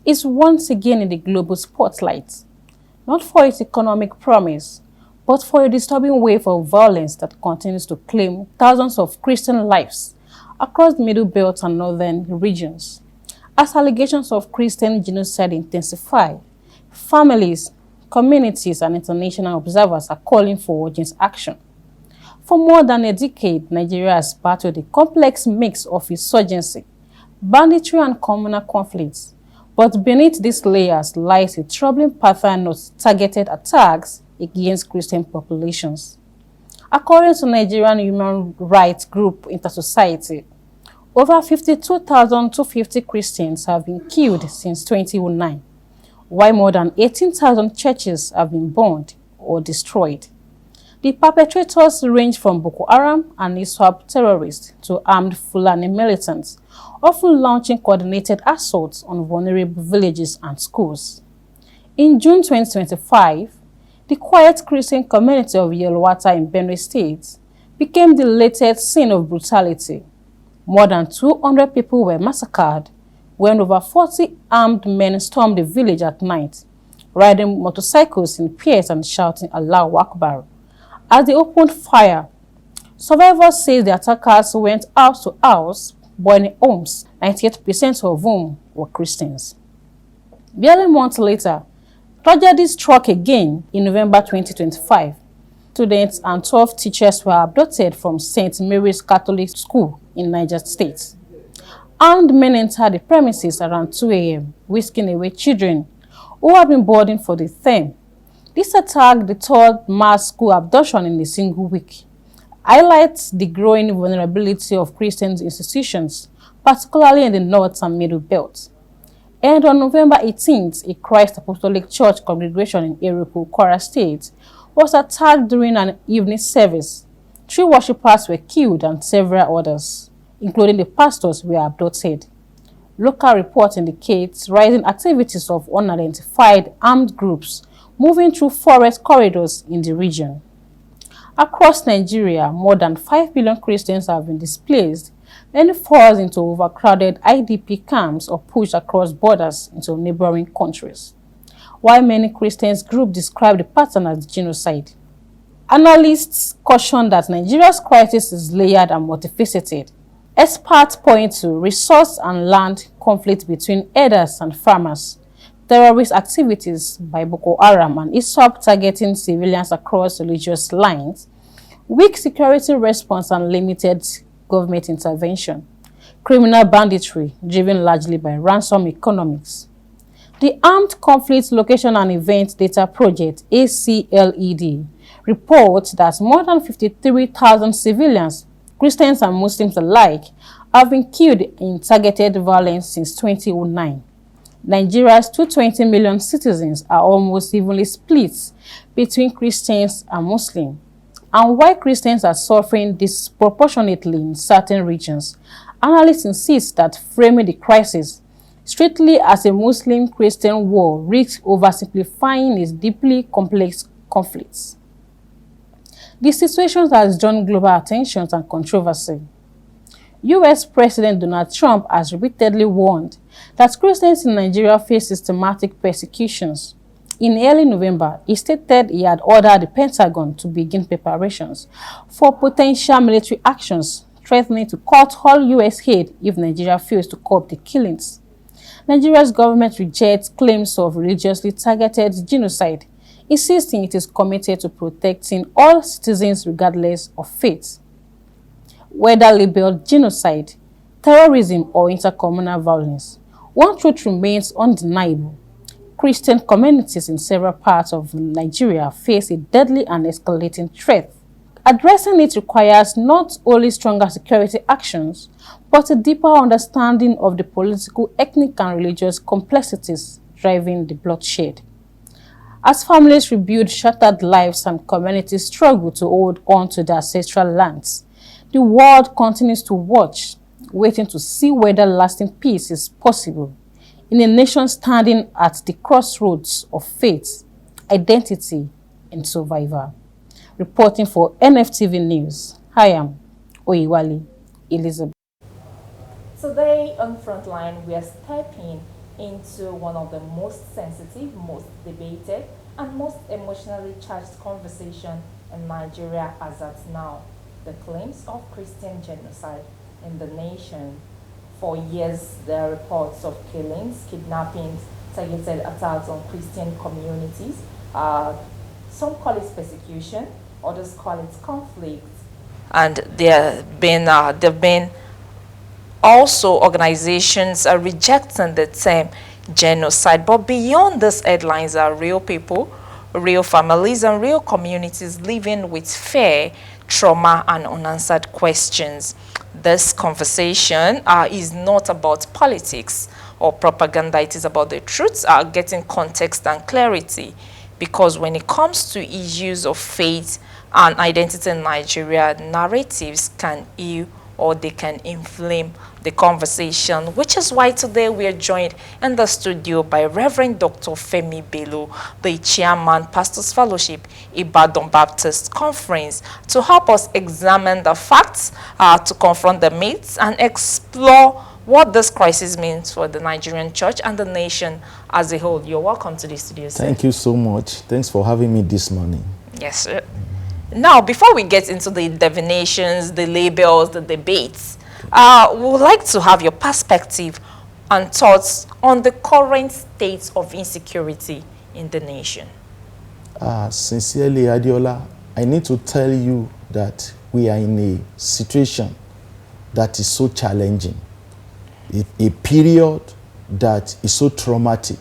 is once again in the global spotlight, not for its economic promise, but for a disturbing wave of violence that continues to claim thousands of Christian lives across the Middle Belt and northern regions. As allegations of Christian genocide intensify, families, communities, and international observers are calling for urgent action. For more than a decade, Nigeria has battled a complex mix of insurgency, banditry, and communal conflicts. But beneath these layers lies a troubling pattern of targeted attacks against Christian populations. According to Nigerian human rights group Intersociety, over 52,250 Christians have been killed since 2009, while more than 18,000 churches have been burned or destroyed. The perpetrators range from Boko Haram and ISWAP terrorists to armed Fulani militants, often launching coordinated assaults on vulnerable villages and schools. In June 2025, the quiet Christian community of Yelwata in Benue State became the latest scene of brutality. More than 200 people were massacred when over 40 armed men stormed the village at night, riding motorcycles in pairs and shouting Allahu Akbar. As they opened fire, survivors say the attackers went house to house, burning homes, 98% of whom were Christians. Barely months later, tragedy struck again in November 2025. Students and 12 teachers were abducted from St. Mary's Catholic School in Niger State. Armed men entered the premises around 2 a.m., whisking away children who had been boarding for the term. This attack, the third mass school abduction in a single week, highlights the growing vulnerability of Christian institutions, particularly in the North and Middle Belt. And on November 18th, a Christ Apostolic Church congregation in Eruku, Kwara State, was attacked during an evening service. 3 worshippers were killed and several others, including the pastors, were abducted. Local reports indicate rising activities of unidentified armed groups moving through forest corridors in the region. Across Nigeria, more than 5 million Christians have been displaced, many forced into overcrowded IDP camps or pushed across borders into neighboring countries. While many Christian groups describe the pattern as genocide, analysts caution that Nigeria's crisis is layered and multifaceted. Experts point to resource and land conflict between herders and farmers, terrorist activities by Boko Haram and ISWAP targeting civilians across religious lines, weak security response and limited government intervention, criminal banditry driven largely by ransom economics. The Armed Conflict Location and Event Data Project, ACLED, reports that more than 53,000 civilians, Christians and Muslims alike, have been killed in targeted violence since 2009. Nigeria's 220 million citizens are almost evenly split between Christians and Muslims. And while Christians are suffering disproportionately in certain regions, analysts insist that framing the crisis strictly as a Muslim-Christian war risks oversimplifying its deeply complex conflicts. The situation has drawn global attention and controversy. U.S. President Donald Trump has repeatedly warned that Christians in Nigeria face systematic persecutions. In early November, he stated he had ordered the Pentagon to begin preparations for potential military actions, threatening to cut all U.S. aid if Nigeria fails to curb the killings. Nigeria's government rejects claims of religiously targeted genocide, insisting it is committed to protecting all citizens regardless of faith. Whether labeled genocide, terrorism, or intercommunal violence, one truth remains undeniable. Christian communities in several parts of Nigeria face a deadly and escalating threat. Addressing it requires not only stronger security actions, but a deeper understanding of the political, ethnic, and religious complexities driving the bloodshed. As families rebuild shattered lives and communities struggle to hold on to their ancestral lands, the world continues to watch, waiting to see whether lasting peace is possible in a nation standing at the crossroads of faith, identity, and survival. Reporting for NFTV News, I am Oyiwali Elizabeth. Today on Frontline, we are stepping into one of the most sensitive, most debated, and most emotionally charged conversation in Nigeria as at now, the claims of Christian genocide in the nation. For years, there are reports of killings, kidnappings, targeted attacks on Christian communities. Some call it persecution, others call it conflict. And there've been also organizations are rejecting the term genocide. But beyond these headlines are real people, real families, and real communities living with fear, trauma, and unanswered questions. This conversation is not about politics or propaganda. It is about the truth, getting context and clarity. Because when it comes to issues of faith and identity in Nigeria, narratives can heal or they can inflame the conversation, which is why today we are joined in the studio by Reverend Dr. Femi Bello, the Chairman, Pastors Fellowship, Ibadan Baptist Conference, to help us examine the facts, to confront the myths, and explore what this crisis means for the Nigerian church and the nation as a whole. You're welcome to the studio, sir. Thank you so much. Thanks for having me this morning. Yes, sir. Now, before we get into the divinations, the labels, the debates, we would like to have your perspective and thoughts on the current state of insecurity in the nation. Sincerely, Adiola, I need to tell you that we are in a situation that is so challenging, a period that is so traumatic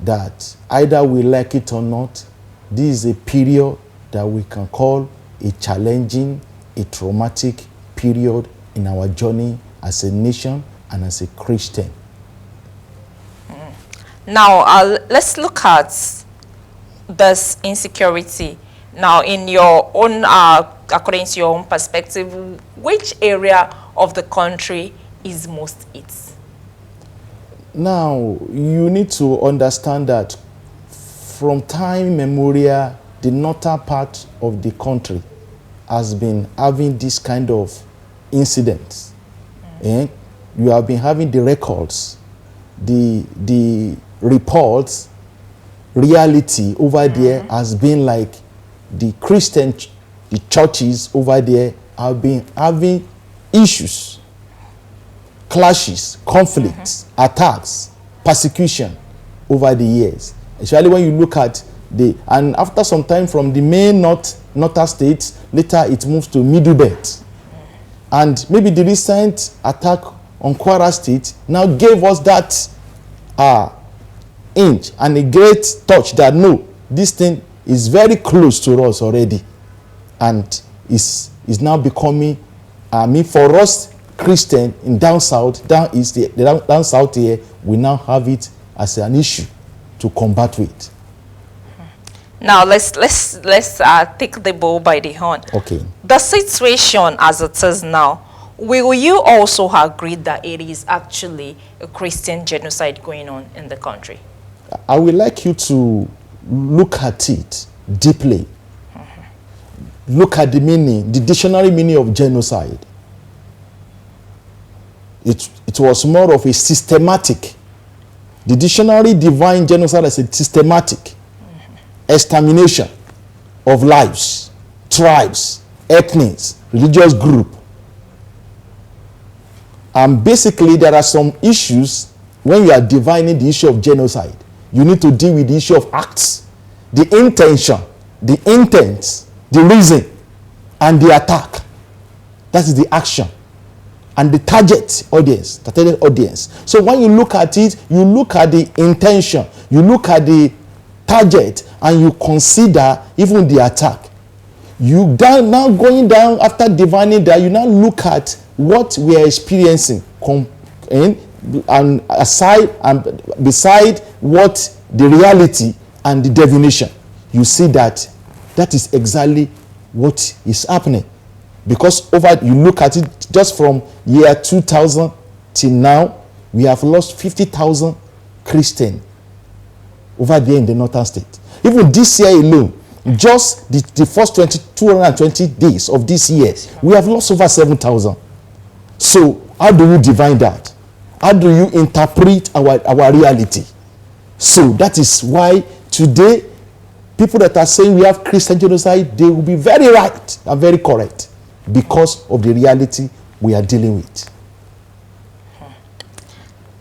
that either we like it or not, this is a period that we can call a challenging, a traumatic period in our journey as a nation and as a Christian. Now, let's look at this insecurity. Now, in your own, according to your own perspective, which area of the country is most hit? Now, you need to understand that from time immemorial, the northern part of the country has been having this kind of incidents. And you have been having the records, the reports, reality over there has been like the Christian, the churches over there have been having issues, clashes, conflicts, attacks, persecution over the years. Especially when you look at and after some time from the main northern states, later it moves to Middle Belt. And maybe the recent attack on Kwara State now gave us that inch and a great touch that no, this thing is very close to us already, and is now becoming, for us Christian in down south, down east, down south here, we now have it as an issue to combat with. Now let's take the bull by the horn. Okay. The situation as it is now, will you also agree that it is actually a Christian genocide going on in the country? I would like you to look at it deeply. Look at the meaning, the dictionary meaning of genocide. It was more of a systematic. The dictionary defines genocide as a systematic extermination of lives, tribes, ethnics, religious group. And basically there are some issues when you are defining the issue of genocide. You need to deal with the issue of acts, the intention, the intent, the reason, and the attack. That is the action. And the target audience. So when you look at it, you look at the intention, you look at the target, and you consider even the attack. You now going down after divining that, you now look at what we are experiencing and aside and beside what the reality and the definition. You see that is exactly what is happening. Because you look at it just from year 2000 till now, we have lost 50,000 Christians over there in the northern state. Even this year alone, just the first 220 days of this year, we have lost over 7,000. So how do you divine that? How do you interpret our reality? So that is why today, people that are saying we have Christian genocide, they will be very right and very correct because of the reality we are dealing with.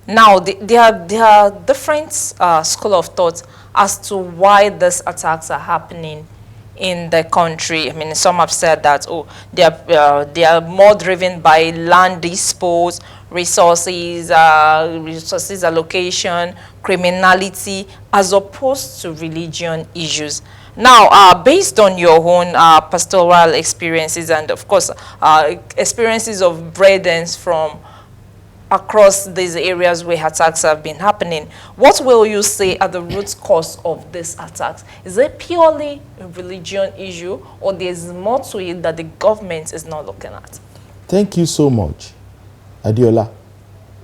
Now, there are different school of thought as to why these attacks are happening in the country. I mean, some have said that, oh, they are more driven by land disputes, resources allocation, criminality, as opposed to religion issues. Now, based on your own pastoral experiences and, of course, experiences of brethren from across these areas where attacks have been happening, what will you say are the root cause of these attacks? Is it purely a religion issue, or there's more to it that the government is not looking at? Thank you so much, Adiola.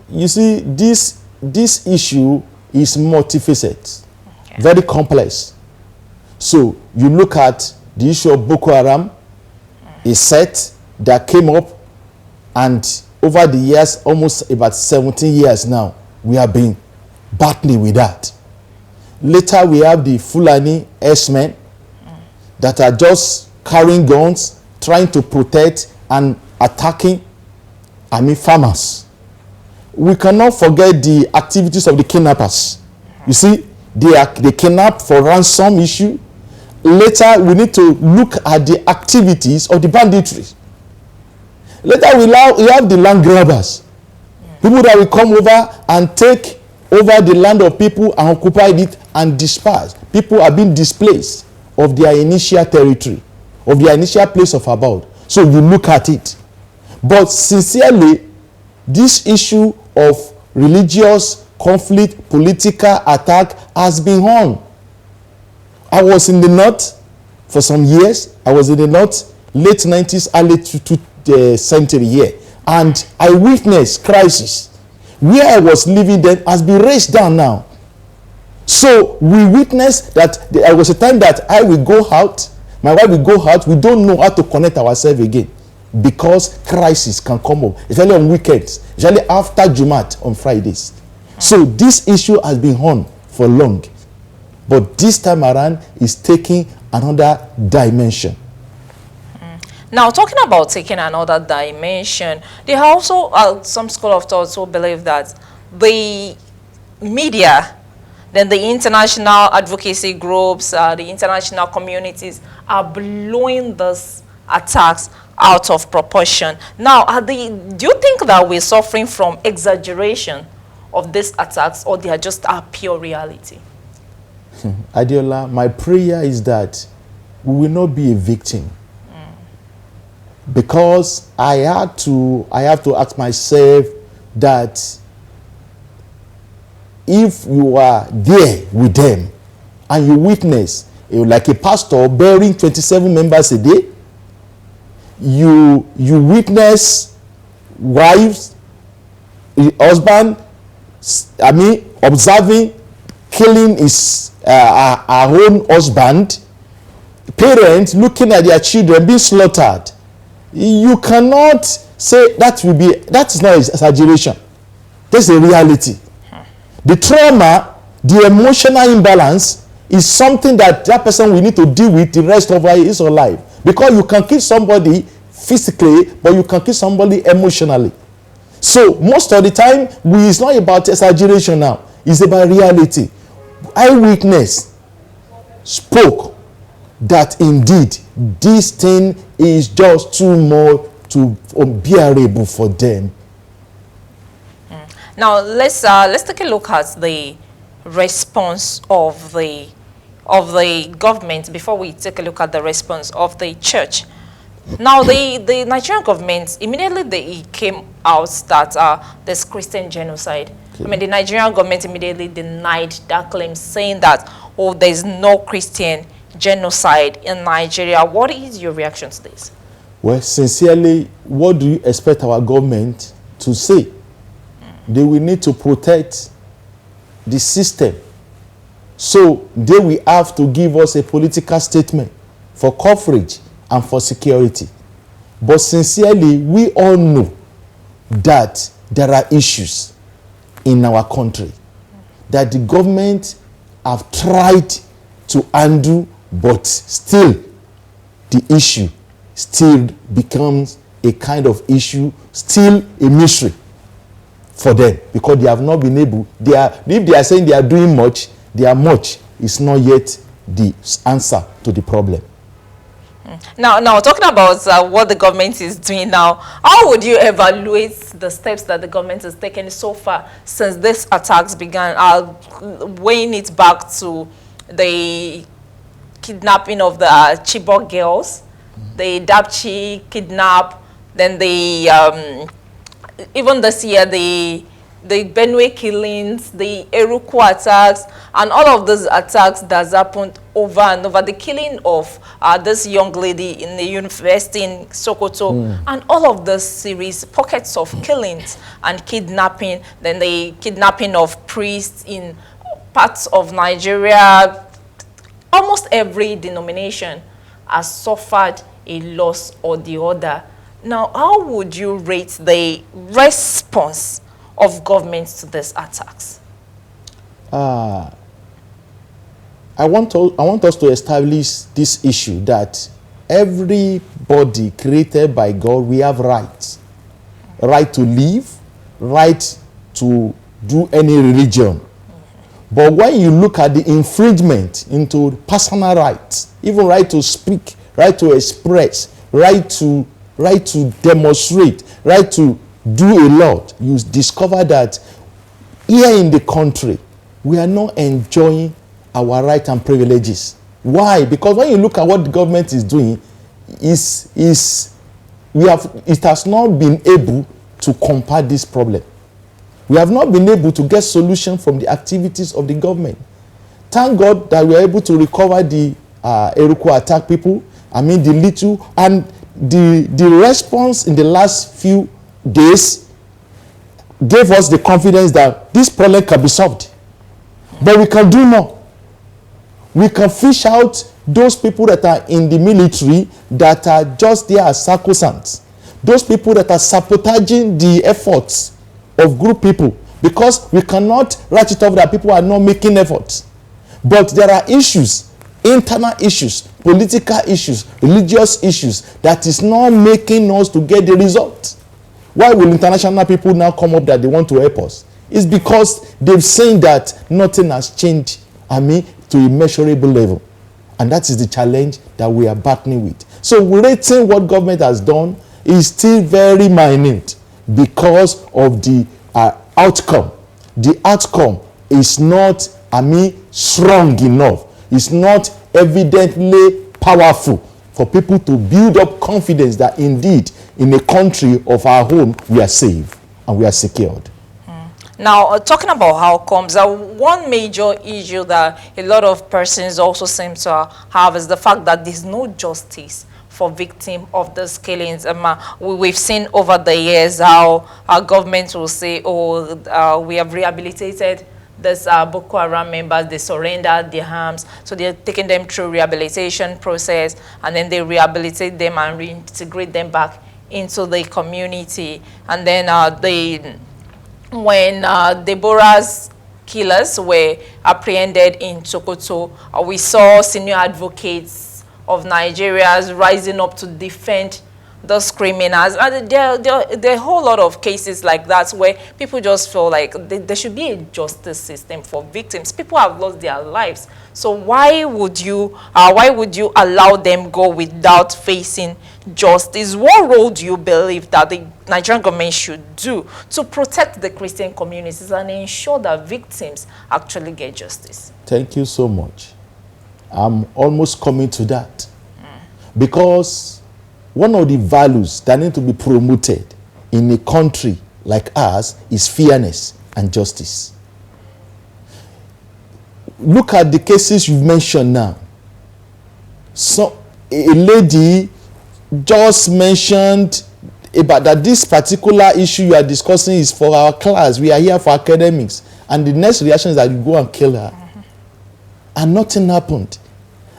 You see, this issue is multifaceted, okay, very complex. So you look at the issue of Boko Haram, a set that came up, and over the years, almost about 17 years now, we have been battling with that. Later, we have the Fulani S-men that are just carrying guns, trying to protect and attacking, farmers. We cannot forget the activities of the kidnappers. You see, they kidnap for ransom issue. Later, we need to look at the activities of the banditry. Later, we have the land grabbers. People that will come over and take over the land of people and occupy it and disperse. People are being displaced of their initial territory, of their initial place of abode. So you look at it. But sincerely, this issue of religious conflict, political attack has been on. I was in the north for some years. I was in the north, late 90s, early the century here, and I witnessed crisis. Where I was living then has been raised down now. So we witnessed that there was a time that I will go out, my wife will go out, we don't know how to connect ourselves again because crisis can come up, especially on weekends, especially after Jumat on Fridays. So this issue has been on for long, but this time around is taking another dimension. Now, talking about taking another dimension, there are also some school of thought who believe that the media, then the international advocacy groups, the international communities are blowing these attacks out of proportion. Now, do you think that we're suffering from exaggeration of these attacks, or they are just a pure reality? Adiola, my prayer is that we will not be a victim. Because I have to ask myself that if you are there with them and you witness, like a pastor bearing 27 members a day, you witness wives, husband, observing killing his our own husband, parents looking at their children being slaughtered. You cannot say that is not exaggeration. That's a reality. The trauma, the emotional imbalance is something that person will need to deal with the rest of his or her life. Because you can kill somebody physically, but you can kill somebody emotionally. So most of the time, it's not about exaggeration now. It's about reality. Eyewitness spoke that indeed this thing is just too much to unbearable for them. Now let's take a look at the response of the government before we take a look at the response of the church. Now the Nigerian government immediately they came out that there's Christian genocide. Okay. I mean, the Nigerian government immediately denied that claim, saying that there's no Christian genocide in Nigeria. What is your reaction to this? Well, sincerely, what do you expect our government to say? They will need to protect the system. So they will have to give us a political statement for coverage and for security. But sincerely, we all know that there are issues. in our country that the government have tried to undo, but still the issue still becomes a kind of issue, still a mystery for them, because they have not been able, if they are saying they are doing much, their much is not yet the answer to the problem. Now talking about what the government is doing now, how would you evaluate the steps that the government has taken so far since these attacks began, weighing it back to the kidnapping of the Chibok girls, the Dapchi kidnap, then the even this year the Benue killings, the Eruku attacks, and all of those attacks that's happened over and over, the killing of this young lady in the university in Sokoto, and all of this series, pockets of killings and kidnapping, then the kidnapping of priests in parts of Nigeria. Almost every denomination has suffered a loss or the other. Now, how would you rate the response of governments to these attacks? I want us to establish this issue that everybody created by God, we have rights. Right to live, right to do any religion. But when you look at the infringement into personal rights, even right to speak, right to express, right to demonstrate, right to do a lot, you discover that here in the country, we are not enjoying our rights and privileges. Why? Because when you look at what the government is doing, it has not been able to combat this problem. We have not been able to get solution from the activities of the government. Thank God that we are able to recover the Eruku attack people. I mean, the little, and the response in the last few days gave us the confidence that this problem can be solved. But we can do more. We can fish out those people that are in the military that are just there as sacrosanct. Those people that are sabotaging the efforts of group people, because we cannot write it off that people are not making efforts. But there are issues, internal issues, political issues, religious issues that is not making us to get the result. Why will international people now come up that they want to help us? It's because they've seen that nothing has changed, to a measurable level. And that is the challenge that we are battling with. So rating what government has done is still very minute because of the outcome. The outcome is not, strong enough. It's not evidently powerful for people to build up confidence that indeed in a country of our own we are safe and we are secured. Now, talking about outcomes, one major issue that a lot of persons also seem to have is the fact that there's no justice for victims of these killings. We've seen over the years how our government will say, we have rehabilitated this Boko Haram members, they surrendered their arms, so they're taking them through rehabilitation process, and then they rehabilitate them and reintegrate them back into the community. And then when Deborah's killers were apprehended in Sokoto, we saw senior advocates of Nigeria rising up to defend those criminals. And there are a whole lot of cases like that where people just feel like there should be a justice system for victims. People have lost their lives. So why would you allow them go without facing justice? What role do you believe that the Nigerian government should do to protect the Christian communities and ensure that victims actually get justice? Thank you so much. I'm almost coming to that. Because one of the values that need to be promoted in a country like ours is fairness and justice. Look at the cases you've mentioned now. So a lady just mentioned about that this particular issue you are discussing is for our class. We are here for academics. And the next reaction is that you go and kill her. And nothing happened.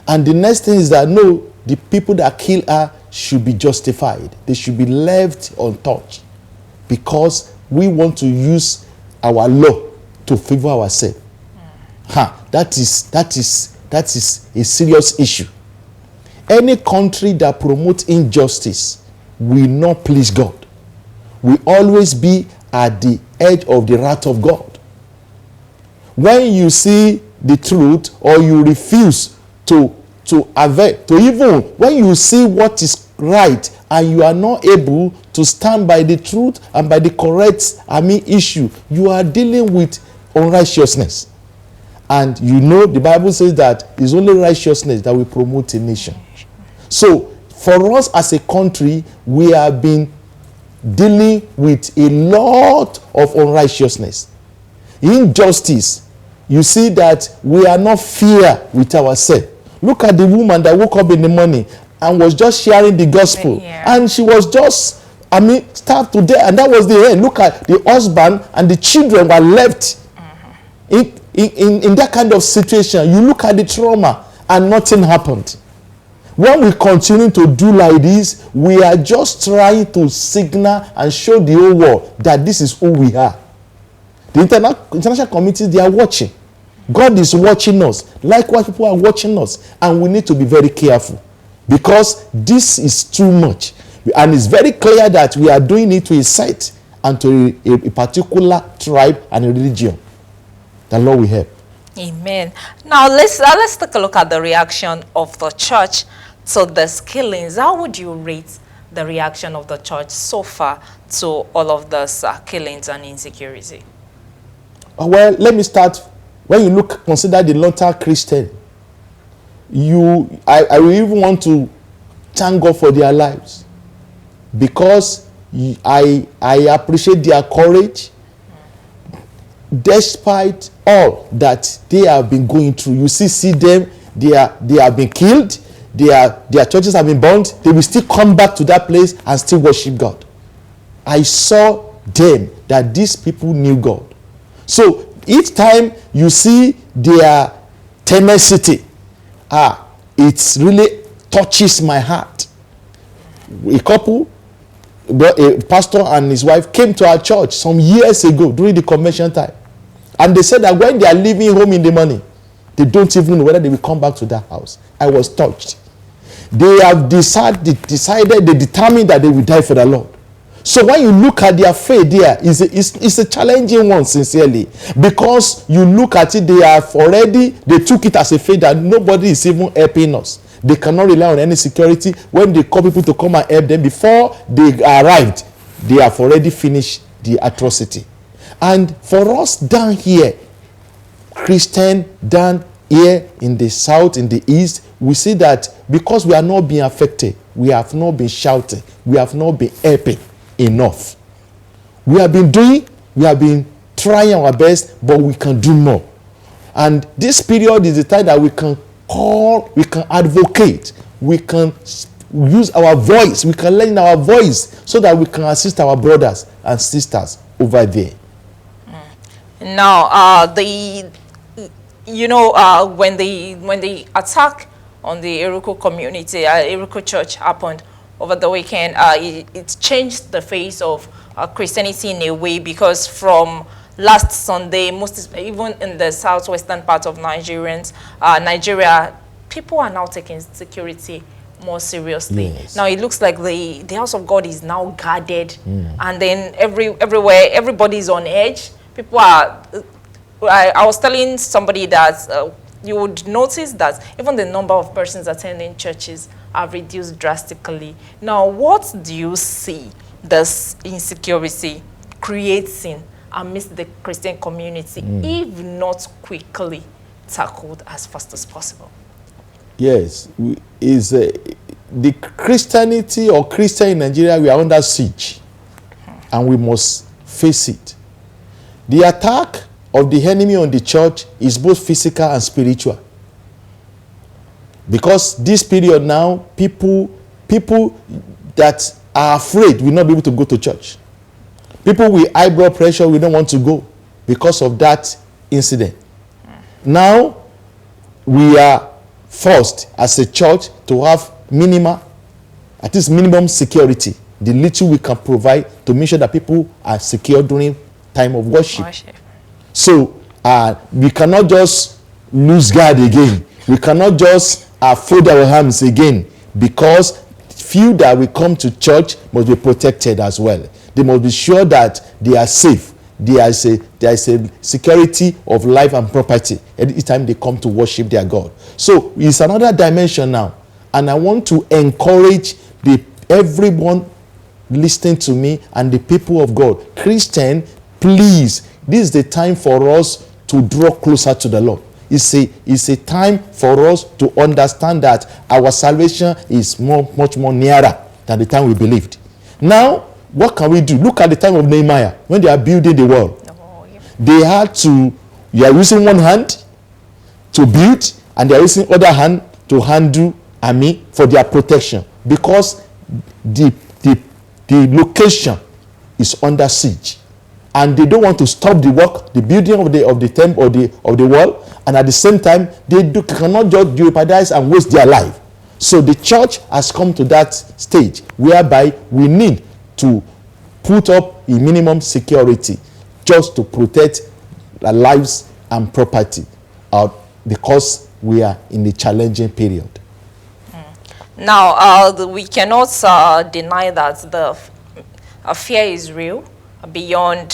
And the next thing is that no, the people that kill her should be justified. They should be left untouched. Because we want to use our law to favor ourselves. That is a serious issue. Any country that promotes injustice will not please God. Will always be at the edge of the wrath of God. When you see the truth, or you refuse to even when you see what is right and you are not able to stand by the truth and by the correct issue, you are dealing with unrighteousness. And you know the Bible says that it's only righteousness that will promote a nation. So for us as a country, we have been dealing with a lot of unrighteousness, injustice. You see that we are not fair with ourselves. Look at the woman that woke up in the morning and was just sharing the gospel, and she was just starved to death, and that was the end. Look at the husband and the children were left in that kind of situation. You look at the trauma and nothing happened. When we continue to do like this, we are just trying to signal and show the whole world that this is who we are. The international communities, they are watching. God is watching us. Likewise, people are watching us. And we need to be very careful, because this is too much. And it's very clear that we are doing it to a sect and to a particular tribe and a religion. The Lord will help. Amen. Now let's take a look at the reaction of the church to these killings. How would you rate the reaction of the church so far to all of these killings and insecurity? Well, let me start. When you consider the Luther Christian, I will even want to thank God for their lives, because I appreciate their courage. Despite all that they have been going through, you see them, they have been killed, their churches have been burned, they will still come back to that place and still worship God. I saw them that these people knew God. So each time you see their tenacity, it really touches my heart. A couple, a pastor and his wife, came to our church some years ago during the convention time. And they said that when they are leaving home in the morning, they don't even know whether they will come back to that house. I was touched. They have determined that they will die for the Lord. So when you look at their faith there, it's a challenging one, sincerely. Because you look at it, they took it as a faith that nobody is even helping us. They cannot rely on any security. When they call people to come and help them, before they arrived, they have already finished the atrocity. And for us down here, Christian down here in the south, in the east, we see that because we are not being affected, we have not been shouting, we have not been helping enough. We have been trying our best, but we can do more. And this period is the time that we can call, we can advocate, we can use our voice, we can lend our voice so that we can assist our brothers and sisters over there. Now, when the attack on the Iruko community, Iruko church happened over the weekend, it changed the face of Christianity in a way, because from last Sunday, even in the southwestern part of Nigeria, people are now taking security more seriously. Yes. Now it looks like the house of God is now guarded, and then everywhere everybody's on edge. People are. I was telling somebody that you would notice that even the number of persons attending churches have reduced drastically. Now, what do you see this insecurity creating amidst the Christian community, if not quickly tackled as fast as possible? Yes, the Christianity or Christian in Nigeria, we are under siege, and we must face it. The attack of the enemy on the church is both physical and spiritual. Because this period now, people that are afraid will not be able to go to church. People with high blood pressure will not want to go because of that incident. Now, we are forced as a church to have minimum security, the little we can provide to make sure that people are secure during time of worship. Worship. So we cannot just lose guard again. We cannot just fold our hands again, because few that will come to church must be protected as well. They must be sure that they are safe. There is a security of life and property every time they come to worship their God. So it's another dimension now, and I want to encourage everyone listening to me and the people of God. Christian, please, this is the time for us to draw closer to the Lord. It's a time for us to understand that our salvation is much more nearer than the time we believed. Now, what can we do? Look at the time of Nehemiah, when they are building the wall. They had to, you are using one hand to build, and they are using other hand to handle army for their protection, because the location is under siege, and they don't want to stop the work, the building of the temple of the wall, and at the same time they cannot just jeopardize and waste their life. So the church has come to that stage whereby we need to put up a minimum security just to protect the lives and property, because we are in a challenging period. Now, we cannot deny that the fear is real, beyond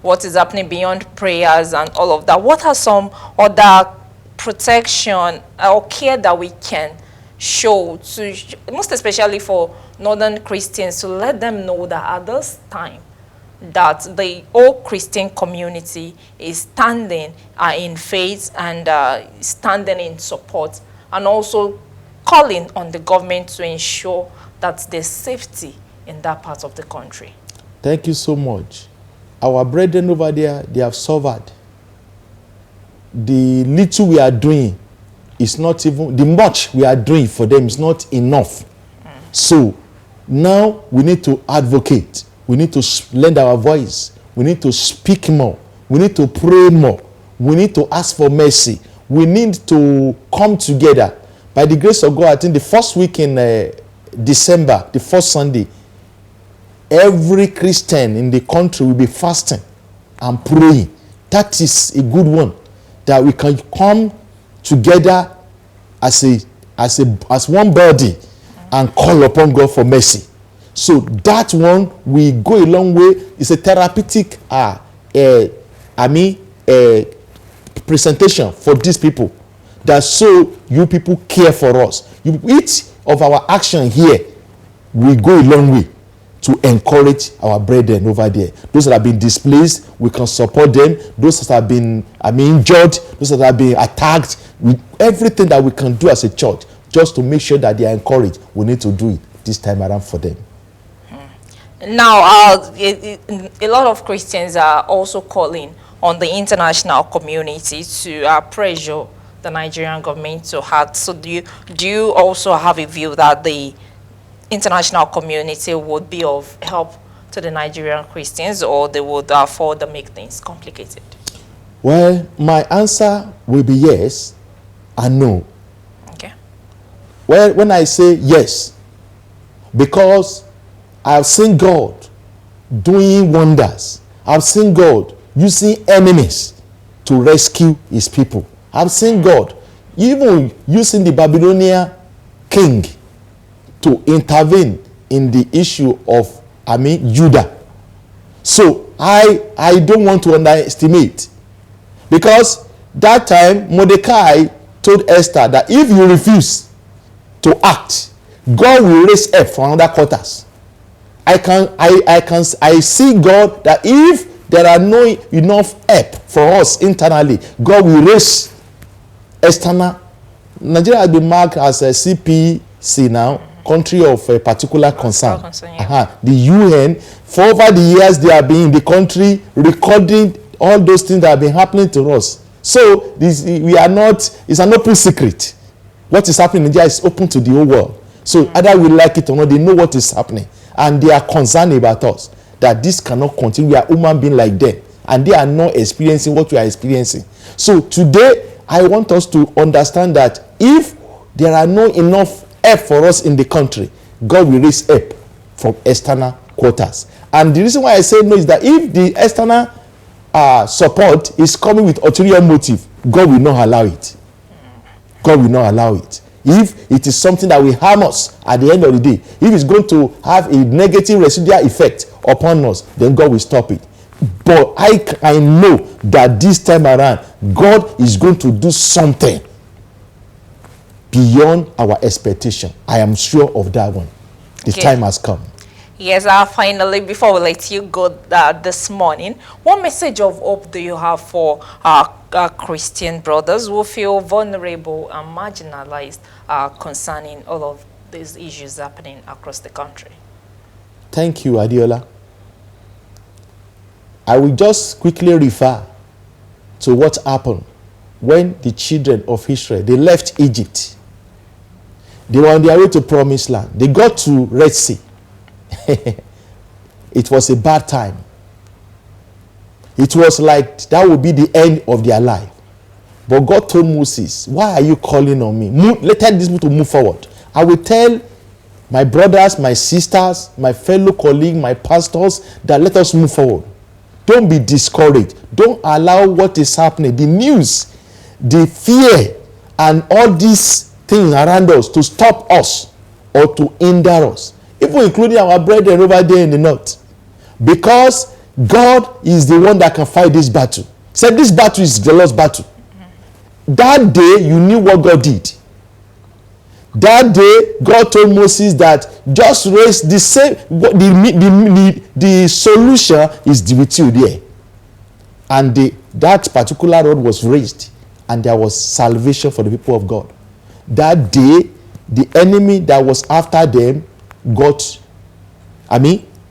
what is happening, beyond prayers and all of that. What are some other protection or care that we can show to, most especially for northern Christians, to let them know that at this time that the whole Christian community is standing in faith and standing in support, and also calling on the government to ensure that there's safety in that part of the country? Thank you so much. Our brethren over there, they have suffered. The little we are doing is not even, the much we are doing for them is not enough. So now we need to advocate. We need to lend our voice. We need to speak more. We need to pray more. We need to ask for mercy. We need to come together. By the grace of God, I think the first week in December, the first Sunday, every Christian in the country will be fasting and praying. That is a good one, that we can come together as one body and call upon God for mercy. So that one will go a long way. It's a therapeutic presentation for these people, that so you people care for us. Each of our action here will go a long way to encourage our brethren over there. Those that have been displaced, we can support them. Those that have been injured, those that have been attacked, everything that we can do as a church just to make sure that they are encouraged, we need to do it this time around for them. Now, a lot of Christians are also calling on the international community to pressure the Nigerian government to act. So do you also have a view that the international community would be of help to the Nigerian Christians, or they would further make things complicated? Well, my answer will be yes and no. Okay. Well, when I say yes, because I've seen God doing wonders. I've seen God using enemies to rescue his people. I've seen God even using the Babylonian king to intervene in the issue of Judah. So I don't want to underestimate, because that time Mordecai told Esther that if you refuse to act, God will raise up from other quarters. I see God that if there are no enough help for us internally, God will raise external. Nigeria has been marked as a CPC now, country of a particular concern. The UN, for over the years they have been in the country recording all those things that have been happening to us. So it's an open secret. What is happening in Nigeria is open to the whole world. So either we like it or not, they know what is happening. And they are concerned about us, that this cannot continue. We are human beings like them, and they are not experiencing what we are experiencing. So today, I want us to understand that if there are no enough help for us in the country, God will raise help from external quarters. And the reason why I say no is that if the external support is coming with ulterior motive, God will not allow it. God will not allow it. If it is something that will harm us at the end of the day, if it's going to have a negative residual effect upon us, then God will stop it. But I know that this time around, God is going to do something beyond our expectation. I am sure of that one. The time has come. Yes, finally, before we let you go this morning, what message of hope do you have for our Christian brothers who feel vulnerable and marginalized concerning all of these issues happening across the country? Thank you, Adiola. I will just quickly refer to what happened when the children of Israel, they left Egypt. They were on their way to Promised Land. They got to Red Sea. It was a bad time. It was like that would be the end of their life. But God told Moses, why are you calling on me? Let these people to move forward. I will tell my brothers, my sisters, my fellow colleagues, my pastors, that let us move forward. Don't be discouraged. Don't allow what is happening, the news, the fear, and all these things around us to stop us or to hinder us, even including our brethren over there in the north. Because God is the one that can fight this battle. Said this battle is the Lord's battle. That day you knew what God did. That day God told Moses that just raise the same, the solution is with you there. And that particular rod was raised, and there was salvation for the people of God. That day the enemy that was after them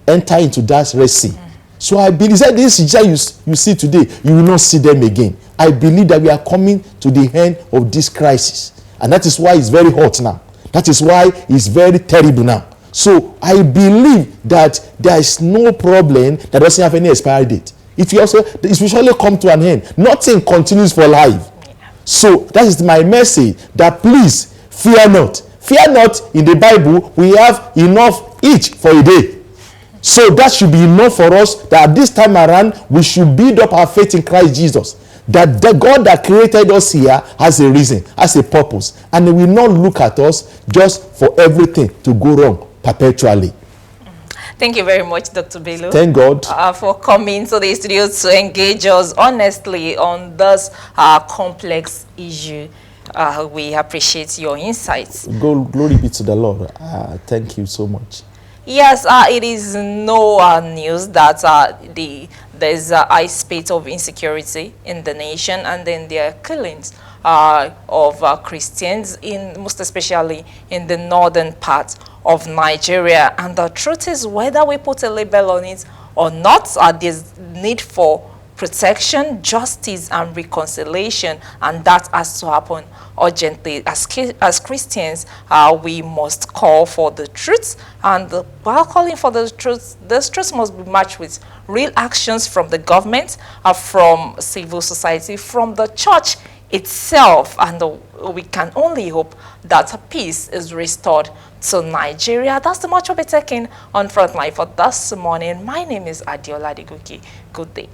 enter into that Red Sea. So I believe that this is you see today, you will not see them again. I believe that we are coming to the end of this crisis, and that is why it's very hot now. That is why it's very terrible now. So I believe that there is no problem that doesn't have any expiry date. It will surely come to an end. Nothing continues for life. So that is my message, that please fear not. Fear not. In the Bible, we have enough each for a day. So that should be enough for us, that this time around we should build up our faith in Christ Jesus. That the God that created us here has a reason, has a purpose, and he will not look at us just for everything to go wrong perpetually. Thank you very much, Dr. Bello. Thank God for coming to the studio to engage us honestly on this complex issue. We appreciate your insights. Glory be to the Lord. Thank you so much. Yes, it is no news that there's a high spate of insecurity in the nation, and then there are killings of Christians, most especially in the northern part of Nigeria. And the truth is, whether we put a label on it or not, there's need for protection, justice, and reconciliation, and that has to happen urgently. As Christians, we must call for the truth, and while calling for the truth, this truth must be matched with real actions from the government, from civil society, from the church itself, and we can only hope that peace is restored to Nigeria. That's the much we'll be taking on Frontline for this morning. My name is Adiola Deguki. Good day.